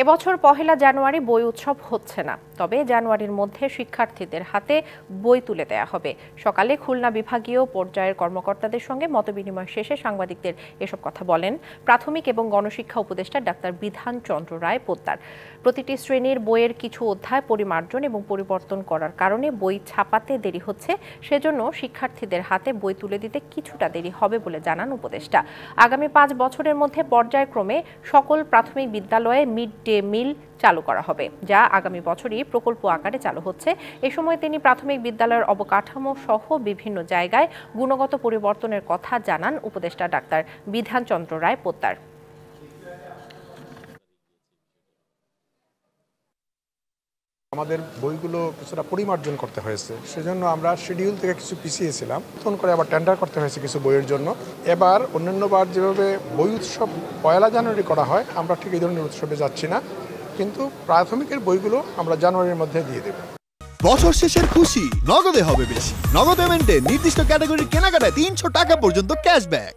এবছর পহেলা জানুয়ারি বই উৎসব হচ্ছে না, তবে জানুয়ারির মধ্যে শিক্ষার্থীদের হাতে বই তুলে দেয়া হবে। সকালে খুলনা বিভাগীয় পর্যায়ের কর্মকর্তাদের সঙ্গে মতবিনিময় শেষে সাংবাদিকদের এসব কথা বলেন প্রাথমিক এবং গণশিক্ষা উপদেষ্টা ডাক্তার বিধান চন্দ্র রায় পোদ্দার। প্রতিটি শ্রেণীর বইয়ের কিছু অধ্যায় পরিমার্জন এবং পরিবর্তন করার কারণে বই ছাপাতে দেরি হচ্ছে, সেজন্য শিক্ষার্থীদের হাতে বই তুলে দিতে কিছুটা দেরি হবে বলে জানান উপদেষ্টা। আগামী 5 বছরের মধ্যে পর্যায়ক্রমে সকল প্রাথমিক বিদ্যালয়ে মিড ডে মিল চালু করা হবে, যা আগামী বছরই প্রকল্প আকারে চালু হচ্ছে। এ সময় তিনি প্রাথমিক বিদ্যালয়ের অবকাঠামো সহ বিভিন্ন জায়গায় গুণগত পরিবর্তনের কথা জানান উপদেষ্টা ডাক্তার বিধান চন্দ্র রায় পোদ্দার। আমাদের বইগুলো কিছুটা পরিমার্জন করতে হয়েছে, সেজন্য আমরা শিডিউল থেকে কিছু পিছিয়েছিলাম। নতুন করে আবার টেন্ডার করতে হয়েছে কিছু বইয়ের জন্য। এবার অন্যান্যবার যেভাবে বই উৎসব পয়লা জানুয়ারি করা হয়, আমরা ঠিক এই ধরনের উৎসবে যাচ্ছি না, কিন্তু প্রাথমিকের বইগুলো আমরা জানুয়ারির মধ্যে দিয়ে দেব। বছর শেষের খুশি নগদে হবে বেশি। নগদ পেমেন্টে নির্দিষ্ট ক্যাটাগরির কেনাকাটায় 300 টাকা পর্যন্ত ক্যাশব্যাক।